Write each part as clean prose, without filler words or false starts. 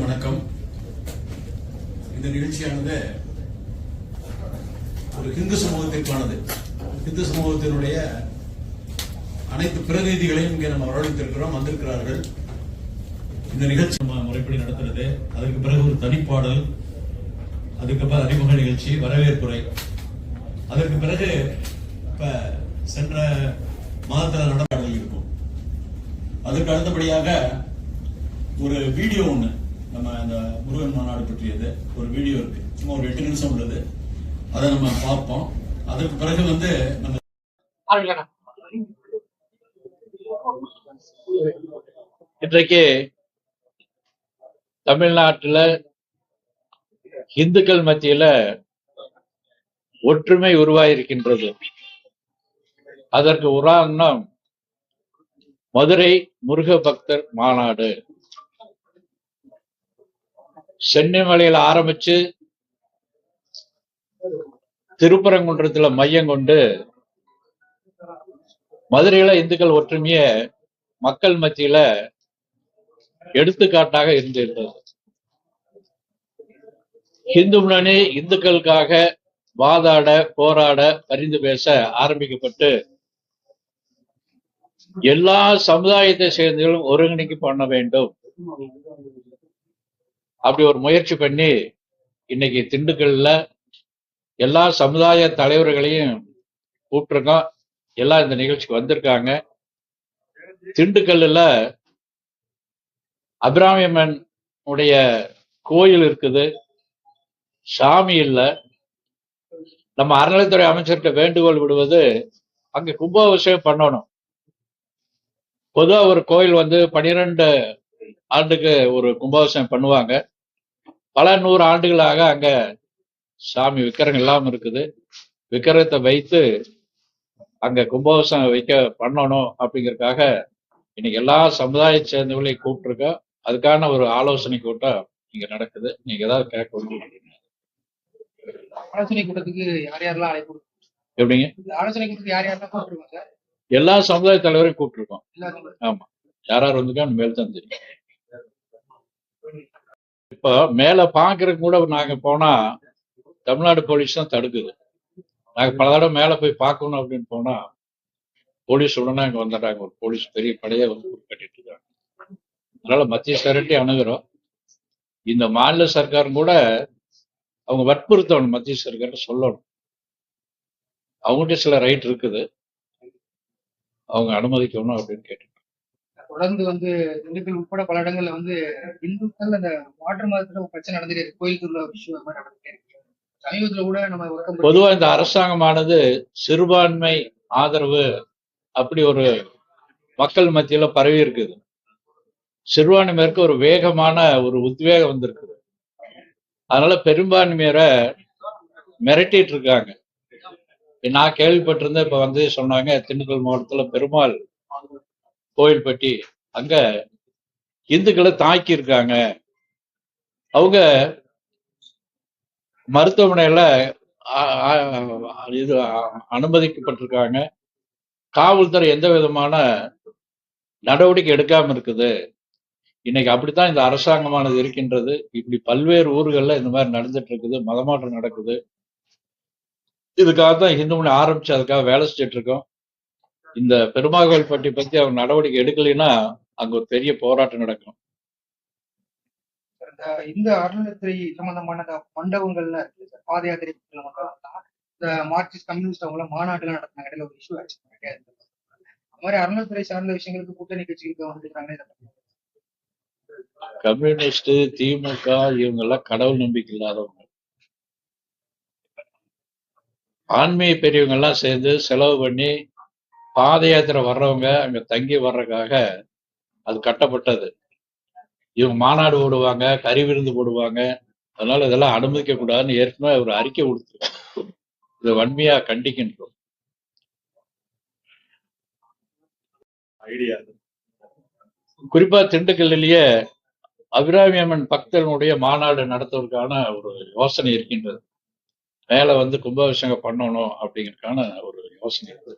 வணக்கம். இந்த நிகழ்ச்சியானது ஒரு இந்து சமூகத்திற்கானது. இந்து சமூகத்தினுடைய அனைத்து பிரதிநிதிகளையும் இங்கே நம்ம வரவழைத்திருக்கிறோம், வந்திருக்கிறார்கள். இந்த நிகழ்ச்சி நம்ம முறைப்படி நடத்துறது, அதற்கு பிறகு ஒரு தனிப்பாடல், அதுக்கப்புறம் அறிமுக நிகழ்ச்சி, வரவேற்புரை, அதற்கு பிறகு இப்ப சென்ற மாதத்தில் நடப்பாடல் இருக்கும். அதற்கு அடுத்தபடியாக ஒரு வீடியோ ஒண்ணு, நம்ம இந்த முருகன் மாநாடு பற்றியது ஒரு வீடியோ இருக்கு, சும்மா ஒரு 8 நிமிஷம் உள்ளது, அதை நம்ம பார்ப்போம். அதற்கு பிறகு நம்ம இன்றைக்கு தமிழ்நாட்டில் இந்துக்கள் மத்தியில ஒற்றுமை உருவாயிருக்கின்றது. அதற்கு உதாரணம் மதுரை முருக பக்தர் மாநாடு. சென்னிமலையில ஆரம்பிச்சு திருப்பரங்குன்றத்துல மையம் கொண்டு மதுரையில இந்துக்கள் ஒற்றுமைய மக்கள் மத்தியில எடுத்துக்காட்டாக இருந்திருந்தது. இந்து முன்னணி இந்துக்களுக்காக வாதாட, போராட, பரிந்து பேச ஆரம்பிக்கப்பட்டு எல்லா சமுதாயத்தை சேர்ந்தவர்களும் ஒருங்கிணைக்க பண்ண வேண்டும் அப்படி ஒரு முயற்சி பண்ணி இன்னைக்கு திண்டுக்கல்ல எல்லா சமுதாய தலைவர்களையும் கூப்பிட்டுருக்கோம். எல்லாம் இந்த நிகழ்ச்சிக்கு வந்திருக்காங்க. திண்டுக்கல்ல அபிராமியம்மன் உடைய கோயில் இருக்குது, சாமி இல்ல. நம்ம அறநிலைத்துறை அமைச்சர்கிட்ட வேண்டுகோள் விடுவது, அங்க கும்பாபிஷேகம் பண்ணணும். பொதுவா ஒரு கோயில் 12 ஆண்டுக்கு ஒரு கும்பாபிஷேகம் பண்ணுவாங்க. பல 100 ஆண்டுகளாக அங்க சாமி விக்கிரகம் இல்லாம இருக்குது. விக்கிரகத்தை வைத்து அங்க கும்பாபிஷேகம் வைக்க பண்ணணும் அப்படிங்கறதுக்காக இன்னைக்கு எல்லா சமுதாய சேர்ந்தவர்களையும் கூப்பிட்டுருக்கோம். அதுக்கான ஒரு ஆலோசனை கூட்டம் இங்க நடக்குது. நீங்க ஏதாவது கேட்க ஆலோசனை கூட்டத்துக்கு யார் யாரெல்லாம் அழைப்பு? எப்படிங்க? ஆலோசனை கூட்டத்துக்கு யார் யாரெல்லாம் கூப்பிட்டுருக்கோம் சார்? எல்லா சமுதாய தலைவரையும் கூப்பிட்டுருக்கோம். ஆமா, யாரார் வந்துக்கா மேல் தான் தெரியும். இப்ப மேல பாக்குறதுக்கு கூட நாங்க போனா தமிழ்நாடு போலீஸ் தான் தடுக்குது. நாங்க பல தடவை மேல போய் பார்க்கணும் அப்படின்னு போனா போலீஸ் உடனே அங்க வந்துடுறாங்க. ஒரு போலீஸ் பெரிய படையை கட்டிட்டு இருக்காங்க. அதனால மத்திய சரட்டி அணுகிறோம். இந்த மாநில சர்க்காரும் கூட அவங்க வற்புறுத்தணும், மத்திய சர்க்கார் சொல்லணும். அவங்ககிட்ட சில ரைட் இருக்குது, அவங்க அனுமதிக்கணும் அப்படின்னு கேட்டு தொடர்ந்து திண்டுக்கல் உட்பட பல இடங்கள்ல இந்துக்கள் அந்த மாற்று மதத்துல பிரச்சனை நடந்துட்டு இருக்கு. கோயில் திருவிழா விஷயம் நடந்துட்டே இருக்கு. சமீபத்துல கூட நம்ம பொதுவா இந்த அரசாங்கமானது சிறுபான்மை ஆதரவு அப்படி ஒரு மக்கள் மத்தியில பரவி இருக்குது. சிறுபான்மையருக்கு ஒரு வேகமான ஒரு உத்வேகம் வந்திருக்குது. அதனால பெரும்பான்மையரை மிரட்டிட்டு இருக்காங்க. நான் கேள்விப்பட்டிருந்தேன். இப்ப சொன்னாங்க, திண்டுக்கல் மாவட்டத்துல பெருமாள் கோயில்பட்டி அங்க இந்துக்களை தாக்கி இருக்காங்க. அவங்க மருத்துவமனையில இது அனுமதிக்கப்பட்டிருக்காங்க. காவல்துறை எந்த விதமான நடவடிக்கை எடுக்காம இருக்குது. இன்னைக்கு அப்படித்தான் இந்த அரசாங்கமானது இருக்கின்றது. இப்படி பல்வேறு ஊர்கள்ல இந்த மாதிரி நடந்துட்டு இருக்குது. மதமாற்றம் நடக்குது. இதுக்காக தான் இந்து முன்னணி ஆரம்பிச்சு அதுக்காக வேலை செஞ்சுட்டு இருக்கோம். இந்த பெருமாள் கோயில்பட்டி பத்தி அவங்க நடவடிக்கை எடுக்கலைன்னா அங்க ஒரு பெரிய போராட்டம் நடக்கும். இந்த அறநிலைத்துறை சம்பந்தமான மண்டபங்கள்ல பாத யாத்திரை இந்த மார்க்சிஸ்ட் கம்யூனிஸ்ட் அவங்க மாநாடுகள் நடத்தினாங்க. இடையில ஒரு இஷ்யூ ஆச்சு. அந்த மாதிரி அறநிலைத்துறை சார்ந்த விஷயங்களுக்கு கூட்டணி கட்சிகளுக்கு வந்துருக்காங்க. கம்யூனிஸ்ட், திமுக இவங்க எல்லாம் கடவுள் நம்பிக்கை இல்லாதவங்க. ஆன்மீக பெரியவங்க எல்லாம் சேர்ந்து செலவு பண்ணி பாத யாத்திரை வர்றவங்க அங்க தங்கி வர்றதுக்காக அது கட்டப்பட்டது. இவங்க மாநாடு போடுவாங்க, கறி விருந்து போடுவாங்க. அதனால இதெல்லாம் அனுமதிக்க கூடாதுன்னு ஏற்கனவே ஒரு அறிக்கை கொடுத்துருக்காங்க. இதை வன்மையா கண்டிக்கின்றோம். குறிப்பா திண்டுக்கல்லிலேயே அபிராமியம்மன் பக்தர்களுடைய மாநாடு நடத்துவதற்கான ஒரு யோசனை இருக்கின்றது. மேல கும்பாபிஷேகம் பண்ணணும் அப்படிங்கிறதுக்கான ஒரு யோசனை இருக்கு.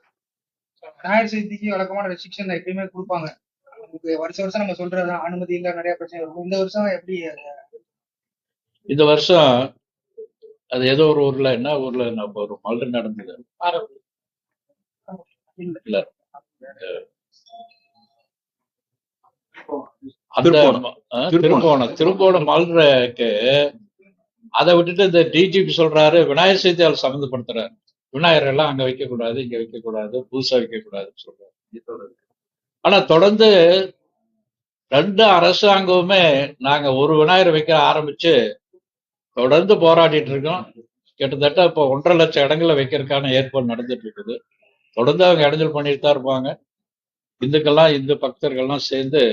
விநாயகர் சதுர்த்திக்கு வழக்கமான ரெஸ்ட்ரிக்ஷன் எப்பயுமே கொடுப்பாங்க. வருஷம் நம்ம சொல்றதுதான், அனுமதி இல்ல, நிறைய பிரச்சனை இருக்கும். இந்த வருஷம் எப்படி இந்த வருஷம் அது ஏதோ ஒரு ஊர்ல என்ன ஒரு மல்டு நடந்தது இல்ல அந்த திருப்போணம் மல்டுக்கு அதை விட்டுட்டு இந்த டிஜிபி சொல்றாரு விநாயகர் சதுர்த்தியால் சம்மந்தப்படுத்துறாரு. விநாயகர் எல்லாம் அங்க வைக்க கூடாது, இங்க வைக்க கூடாது, புதுசா வைக்க கூடாதுன்னு சொல்றாரு. ஆனா தொடர்ந்து 2 அரசாங்கமுமே நாங்க ஒரு விநாயகர் வைக்க ஆரம்பிச்சு தொடர்ந்து போராடிட்டு இருக்கோம். கிட்டத்தட்ட இப்போ 1.5 லட்சம் இடங்களை வைக்கிறதுக்கான ஏற்பாடு நடந்துட்டு இருக்குது. தொடர்ந்து அவங்க இடைஞ்சல் பண்ணிட்டு தான் இருப்பாங்க. இந்து பக்தர்கள்லாம் சேர்ந்து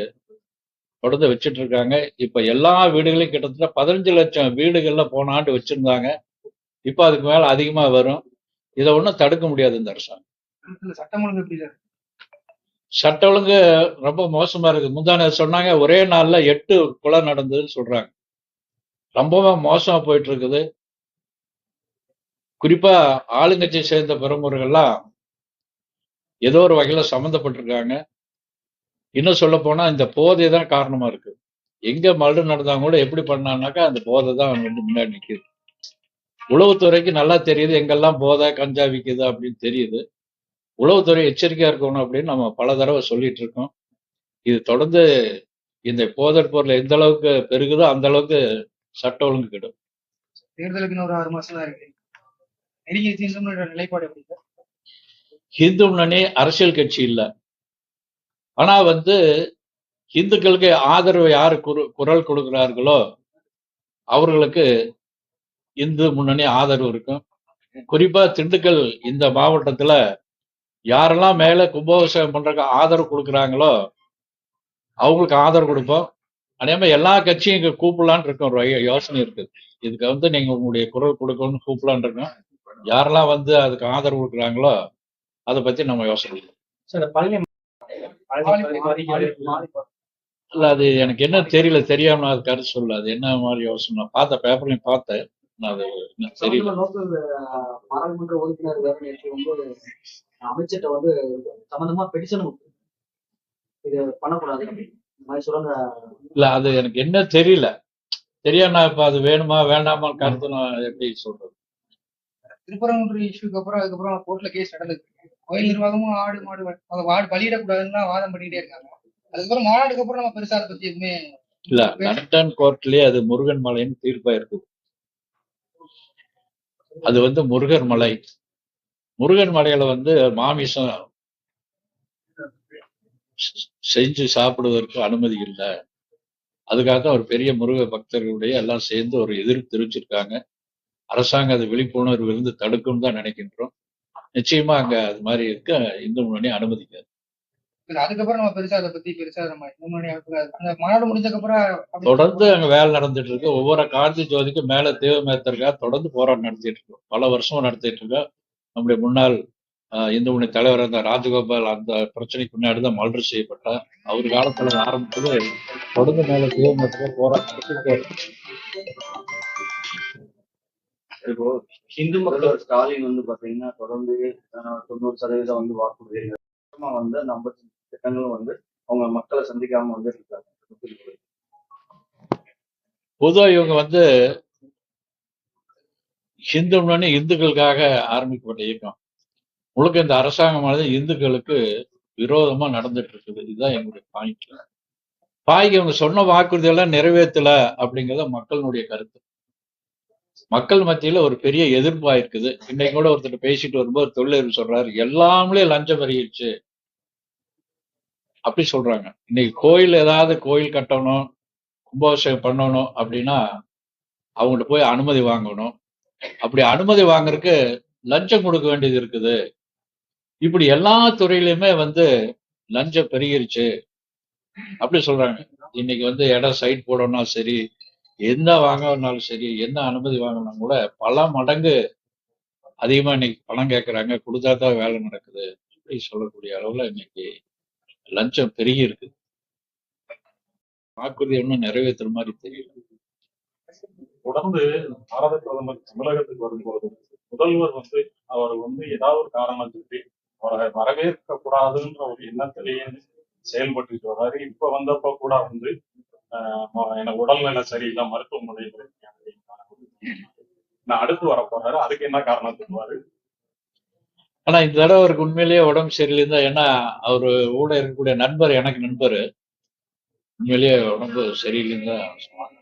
தொடர்ந்து வச்சுட்டு இருக்காங்க. இப்ப எல்லா வீடுகளையும் கிட்டத்தட்ட 15 லட்சம் வீடுகள்ல போன ஆண்டு வச்சிருந்தாங்க. இப்ப அதுக்கு மேல அதிகமா வரும். இதை ஒண்ணும் தடுக்க முடியாது இந்த அரசாங்கம். சட்டம் ஒழுங்கு எப்படி சார்? சட்ட ஒழுங்கு ரொம்ப மோசமா இருக்கு. முந்தானே சொன்னாங்க ஒரே நாள்ல 8 கொலை நடந்ததுன்னு சொல்றாங்க. ரொம்பவும் மோசமா போயிட்டு இருக்குது. குறிப்பா ஆளுங்கட்சியை சேர்ந்த பிரமுகர்கள்லாம் ஏதோ ஒரு வகையில சம்மந்தப்பட்டிருக்காங்க. இன்னும் சொல்ல போனா இந்த போதை தான் காரணமா இருக்கு. எங்க மர்டர் நடந்தாங்க கூட எப்படி பண்ணான்னாக்கா அந்த போதை தான் வந்து முன்னாடி நிக்குது. உளவுத்துறைக்கு நல்லா தெரியுது எங்கெல்லாம் போதை கஞ்சா விக்குது அப்படின்னு தெரியுது. உளவுத்துறை எச்சரிக்கையா இருக்கணும் அப்படின்னு நம்ம பல தடவை சொல்லிட்டு இருக்கோம். இது தொடர்ந்து இந்த போதைப் பொருள் எந்த அளவுக்கு பெருகுதோ அந்த அளவுக்கு சட்ட ஒழுங்கு கெடும். தேர்தலுக்கு இன்னும் ஒரு 6 மாசம் தான் இருக்கு. நெருங்கிய தீர்ந்த நிலைப்பாடு எப்படி சார்? இந்து முன்னணி அரசியல் கட்சி இல்ல. ஆனா வந்து இந்துக்களுக்கு ஆதரவு யாரு குரல் கொடுக்கிறார்களோ அவர்களுக்கு இந்து முன்னணி ஆதரவு இருக்கும். குறிப்பா திண்டுக்கல் இந்த மாவட்டத்துல யாரெல்லாம் மேல கும்பாபிஷேகம் பண்றதுக்கு ஆதரவு கொடுக்குறாங்களோ அவங்களுக்கு ஆதரவு கொடுப்போம். அதே மாதிரி எல்லா கட்சியும் இங்க கூப்பிடலான்னு இருக்கோம். ஒரு யோசனை இருக்கு. இதுக்கு வந்து நீங்க உங்களுடைய குரல் கொடுக்கணும்னு கூப்பிடலான் இருக்கோம். யாரெல்லாம் வந்து அதுக்கு ஆதரவு கொடுக்குறாங்களோ அதை பத்தி நம்ம யோசனை இல்ல. அது எனக்கு என்ன தெரியல, தெரியாம அது கருத்து சொல்ல. அது என்ன மாதிரி யோசனை பார்த்த பேப்பர்லயும் பார்த்தேன். அது தெரியல. பாராளுமன்ற உறுப்பினர் வேற நேற்று வந்து அமைச்சர்கிட்ட வந்து சம்பந்தமா பெட்டிஷன் இது பண்ணக்கூடாது மாதிரி சொல்லுங்க. இல்ல அது எனக்கு என்ன தெரியல, தெரியாம இப்ப அது வேணுமா வேண்டாமா கருத்து நான் எப்படி சொல்றது. திருப்பரங்குன்ற இஷ்யூக்கு அப்புறம் அதுக்கப்புறம் கோர்ட்ல கேஸ் நடந்தது. கோயில் நிர்வாகமும் ஆடு மாடு பலியிடக்கூடாதுன்னு வாதம் பண்ணிட்டே இருக்காங்க. அதுக்கப்புறம் மாநாடுக்கு அப்புறம் நம்ம பெருசா அதை பத்தி எதுவுமே இல்ல. லண்டன் கோர்ட்லயே அது முருகன் மலைன்னு தீர்ப்பா இருக்குது. அது வந்து முருகர் மலை. முருகன் மலையில வந்து மாமிசம் செஞ்சு சாப்பிடுவதற்கு அனுமதி இல்லை. அதுக்காக தான் ஒரு பெரிய முருக பக்தர்களுடைய எல்லாம் சேர்ந்து ஒரு எதிர்ப்பு தெரிவிச்சிருக்காங்க. அரசாங்கம் அது விழிப்புணர்வு இருந்து தடுக்கும் தான் நினைக்கின்றோம். நிச்சயமா அங்க அது மாதிரி இருக்க இந்து முன்னணி அனுமதிக்காது. அதுக்கப்புறம் நம்ம பெருசா அதை பத்தி பெருசா நம்ம இந்து முன்னணி அந்த மாநாடு முடிஞ்சதுக்கு அப்புறம் தொடர்ந்து அங்க வேலை நடந்துட்டு இருக்கு. ஒவ்வொரு காந்தி ஜோதிக்கும் மேல தீவிரமேத்திற்காக தொடர்ந்து போராட்டம் நடத்திட்டு இருக்கோம். பல வருஷமா நடத்திட்டு இருக்கோம். நம்முடைய முன்னாள் இந்து முன்னணி தலைவர் அந்த ராஜகோபால் அந்த பிரச்சனைக்கு முன்னாடி தான் மல்று செய்யப்பட்டார். அவர் காலத்துல ஆரம்பிச்சது தொடர்ந்து மேல தீவிரமேத்திற்காக போராட்டம். இப்போ இந்து மக்கள் ஸ்டாலின் வந்து பாத்தீங்கன்னா தொடர்ந்து 90% வந்து வாக்குறுதி வந்து அந்த 50 திட்டங்களும் வந்து அவங்க மக்களை சந்திக்காம வந்து இருக்காங்க. பொதுவா இவங்க வந்து இந்து முன்னணி இந்துக்களுக்காக ஆரம்பிக்கப்பட்ட இயக்கம். முழுக்க இந்த அரசாங்கமானது இந்துக்களுக்கு விரோதமா நடந்துட்டு இருக்குது. இதுதான் எங்களுடைய பாய்க்கு இவங்க சொன்ன வாக்குறுதி எல்லாம் நிறைவேற்றல அப்படிங்கிறத மக்களுடைய கருத்து. மக்கள் மத்தியில ஒரு பெரிய எதிர்ப்பா இருக்குது. இன்னைக்கு கூட ஒருத்தர் பேசிட்டு வரும்போது தொழிலதிபர் சொல்றாரு எல்லாமே லஞ்சம் பெருகிடுச்சு அப்படி சொல்றாங்க. இன்னைக்கு ஏதாவது கோயில் கட்டணும் கும்பாபிஷேகம் பண்ணணும் அப்படின்னா அவங்கள்ட்ட போய் அனுமதி வாங்கணும். அப்படி அனுமதி வாங்குறதுக்கு லஞ்சம் கொடுக்க வேண்டியது இருக்குது. இப்படி எல்லா துறையிலுமே வந்து லஞ்சம் பெருகிருச்சு அப்படி சொல்றாங்க. இன்னைக்கு வந்து இடம் சைட் போடணும்னா சரி, என்ன வாங்கினாலும் சரி, என்ன அனுமதி வாங்கினா கூட பல மடங்கு அதிகமா இன்னைக்கு பணம் கேட்கறாங்க. கொடுத்தா தான் வேலை நடக்குது அப்படி சொல்லக்கூடிய அளவுல இன்னைக்கு லஞ்சம் பெருகி இருக்குது. வாக்குறுதி ஒன்றும் நிறைவேற்றுற மாதிரி தெரியல. தொடர்ந்து பாரத பிரதமர் தமிழகத்துக்கு வரும்போது முதல்வர் வந்து அவர் வந்து ஏதாவது ஒரு காரணம் சொல்லி அவரை வரவேற்க கூடாதுன்ற ஒரு எண்ணத்திலேயே செயல்பட்டு வர்றாரு. இப்ப வந்தப்ப கூட வந்து எனக்கு உடல்நிலை சரியில்லை மருத்துவமனையில் இருக்கேன் நான் அடுத்து வர போறாரு, அதுக்கு என்ன காரணம் சொல்லுவாரு? ஆனா இந்த தடவை அவருக்கு உண்மையிலேயே உடம்பு சரியில்லைன்னு, ஏன்னா அவரு கூட இருக்கக்கூடிய நண்பர், எனக்கு நண்பர், உண்மையிலேயே உடம்பு சரியில்லைன்னு தான் சொன்னாங்க.